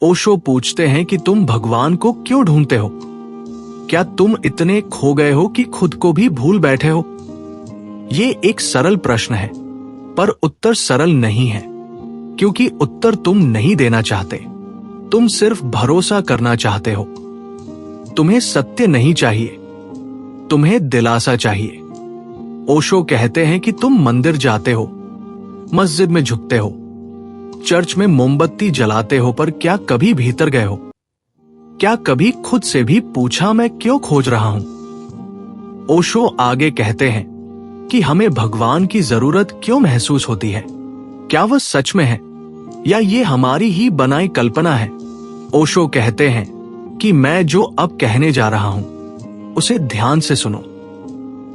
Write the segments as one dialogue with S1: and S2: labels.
S1: ओशो पूछते हैं कि तुम भगवान को क्यों ढूंढते हो? क्या तुम इतने खो गए हो कि खुद को भी भूल बैठे हो? ये एक सरल प्रश्न है, पर उत्तर सरल नहीं है, क्योंकि उत्तर तुम नहीं देना चाहते। तुम सिर्फ भरोसा करना चाहते हो। तुम्हें सत्य नहीं चाहिए, तुम्हें दिलासा चाहिए। ओशो कहते हैं कि तुम मंदिर जाते हो, मस्जिद में झुकते हो, चर्च में मोमबत्ती जलाते हो, पर क्या कभी भीतर गए हो? क्या कभी खुद से भी पूछा, मैं क्यों खोज रहा हूं? ओशो आगे कहते हैं कि हमें भगवान की जरूरत क्यों महसूस होती है। क्या वह सच में है या ये हमारी ही बनाई कल्पना है? ओशो कहते हैं कि मैं जो अब कहने जा रहा हूं उसे ध्यान से सुनो,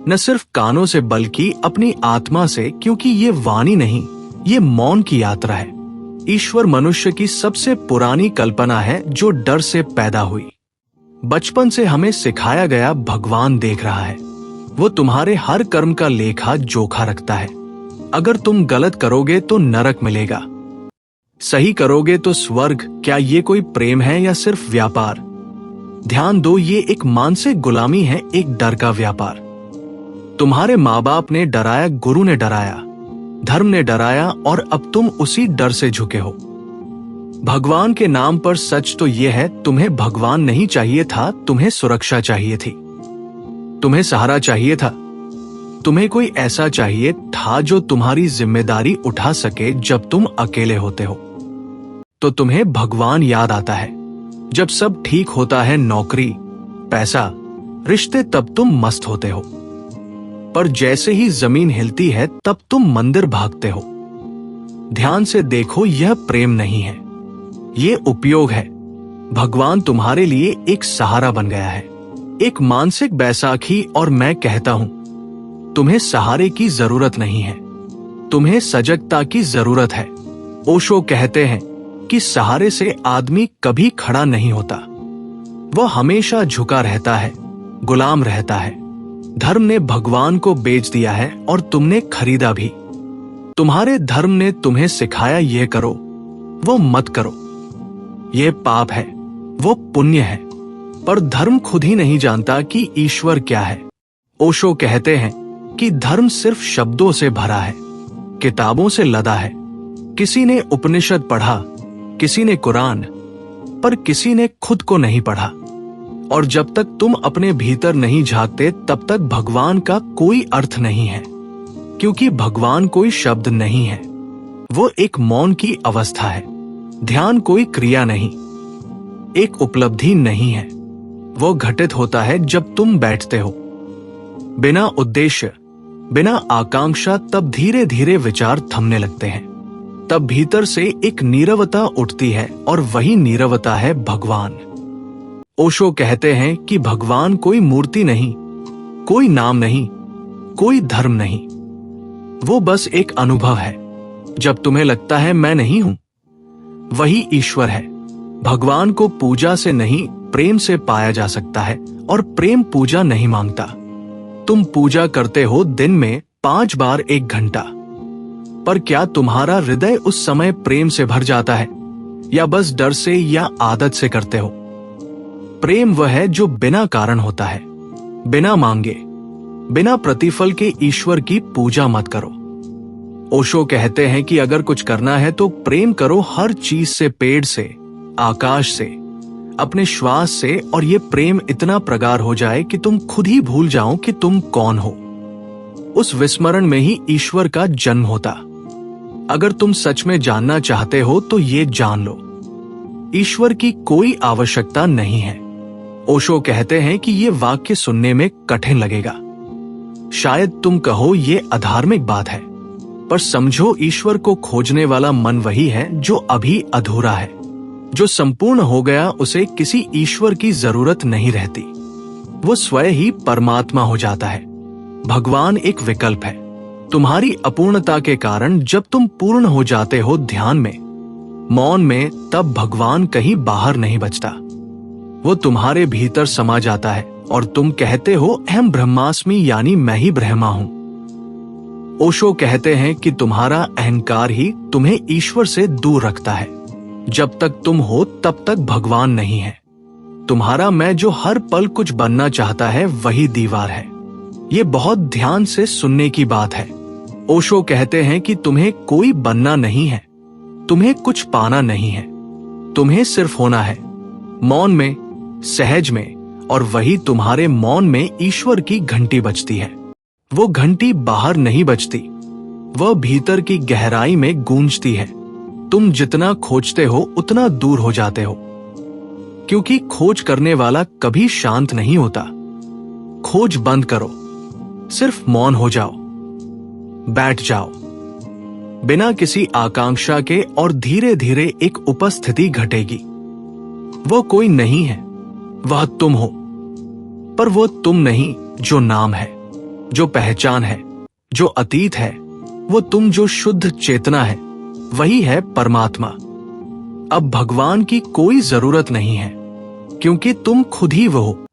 S1: न सिर्फ कानों से बल्कि अपनी आत्मा से, क्योंकि ये वाणी नहीं, ये मौन की यात्रा है। ईश्वर मनुष्य की सबसे पुरानी कल्पना है जो डर से पैदा हुई। बचपन से हमें सिखाया गया भगवान देख रहा है। वो तुम्हारे हर कर्म का लेखा जोखा रखता है। अगर तुम गलत करोगे तो नरक मिलेगा, सही करोगे तो स्वर्ग। क्या ये कोई प्रेम है या सिर्फ व्यापार? ध्यान दो, ये एक मानसिक गुलामी है, एक डर का व्यापार। तुम्हारे माँ बाप ने डराया, गुरु ने डराया, धर्म ने डराया, और अब तुम उसी डर से झुके हो। भगवान के नाम पर सच तो यह है, तुम्हें भगवान नहीं चाहिए था, तुम्हें सुरक्षा चाहिए थी, तुम्हें सहारा चाहिए था, तुम्हें कोई ऐसा चाहिए था जो तुम्हारी जिम्मेदारी उठा सके जब तुम अकेले होते हो। तो तुम्हें भगवान याद आता है जब सब ठीक होता है, नौकरी, पैसा, रिश्ते, तब तुम मस्त होते हो। पर जैसे ही जमीन हिलती है तब तुम मंदिर भागते हो। ध्यान से देखो, यह प्रेम नहीं है, ये उपयोग है। भगवान तुम्हारे लिए एक सहारा बन गया है, एक मानसिक बैसाखी, और मैं कहता हूं तुम्हें सहारे की जरूरत नहीं है, तुम्हें सजगता की जरूरत है। ओशो कहते हैं कि सहारे से आदमी कभी खड़ा नहीं होता, वह हमेशा झुका रहता है, गुलाम रहता है। धर्म ने भगवान को बेच दिया है और तुमने खरीदा भी। तुम्हारे धर्म ने तुम्हें सिखाया, ये करो, वो मत करो, ये पाप है, वो पुण्य है। पर धर्म खुद ही नहीं जानता कि ईश्वर क्या है। ओशो कहते हैं कि धर्म सिर्फ शब्दों से भरा है, किताबों से लदा है। किसी ने उपनिषद पढ़ा, किसी ने कुरान, पर किसी ने खुद को नहीं पढ़ा। और जब तक तुम अपने भीतर नहीं झांकते तब तक भगवान का कोई अर्थ नहीं है, क्योंकि भगवान कोई शब्द नहीं है, वो एक मौन की अवस्था है। ध्यान कोई क्रिया नहीं, एक उपलब्धि नहीं है, वो घटित होता है जब तुम बैठते हो बिना उद्देश्य, बिना आकांक्षा। तब धीरे धीरे विचार थमने लगते हैं, तब भीतर से एक नीरवता उठती है, और वही नीरवता है भगवान। ओशो कहते हैं कि भगवान कोई मूर्ति नहीं, कोई नाम नहीं, कोई धर्म नहीं, वो बस एक अनुभव है। जब तुम्हें लगता है मैं नहीं हूं, वही ईश्वर है। भगवान को पूजा से नहीं, प्रेम से पाया जा सकता है, और प्रेम पूजा नहीं मांगता। तुम पूजा करते हो दिन में 5 बार 1 घंटा, पर क्या तुम्हारा हृदय उस समय प्रेम से भर जाता है, या बस डर से या आदत से करते हो? प्रेम वह है जो बिना कारण होता है, बिना मांगे, बिना प्रतिफल के। ईश्वर की पूजा मत करो। ओशो कहते हैं कि अगर कुछ करना है तो प्रेम करो, हर चीज से, पेड़ से, आकाश से, अपने श्वास से, और ये प्रेम इतना प्रगाढ़ हो जाए कि तुम खुद ही भूल जाओ कि तुम कौन हो। उस विस्मरण में ही ईश्वर का जन्म होता। अगर तुम सच में जानना चाहते हो तो ये जान लो, ईश्वर की कोई आवश्यकता नहीं है। ओशो कहते हैं कि ये वाक्य सुनने में कठिन लगेगा, शायद तुम कहो ये अधार्मिक बात है, पर समझो, ईश्वर को खोजने वाला मन वही है जो अभी अधूरा है। जो संपूर्ण हो गया उसे किसी ईश्वर की जरूरत नहीं रहती, वो स्वयं ही परमात्मा हो जाता है। भगवान एक विकल्प है तुम्हारी अपूर्णता के कारण। जब तुम पूर्ण हो जाते हो ध्यान में, मौन में, तब भगवान कहीं बाहर नहीं बचता, वो तुम्हारे भीतर समा जाता है, और तुम कहते हो अहम ब्रह्मास्मि, यानी मैं ही ब्रह्मा हूं। ओशो कहते हैं कि तुम्हारा अहंकार ही तुम्हें ईश्वर से दूर रखता है। जब तक तुम हो तब तक भगवान नहीं है। तुम्हारा मैं जो हर पल कुछ बनना चाहता है वही दीवार है। ये बहुत ध्यान से सुनने की बात है। ओशो कहते हैं कि तुम्हें कोई बनना नहीं है, तुम्हें कुछ पाना नहीं है, तुम्हें सिर्फ होना है, मौन में, सहज में, और वही तुम्हारे मौन में ईश्वर की घंटी बजती है। वो घंटी बाहर नहीं बजती, वह भीतर की गहराई में गूंजती है। तुम जितना खोजते हो उतना दूर हो जाते हो, क्योंकि खोज करने वाला कभी शांत नहीं होता। खोज बंद करो, सिर्फ मौन हो जाओ, बैठ जाओ बिना किसी आकांक्षा के, और धीरे धीरे एक उपस्थिति घटेगी। वो कोई नहीं है, वह तुम हो। पर वो तुम नहीं जो नाम है, जो पहचान है, जो अतीत है। वो तुम जो शुद्ध चेतना है, वही है परमात्मा। अब भगवान की कोई जरूरत नहीं है, क्योंकि तुम खुद ही वो हो।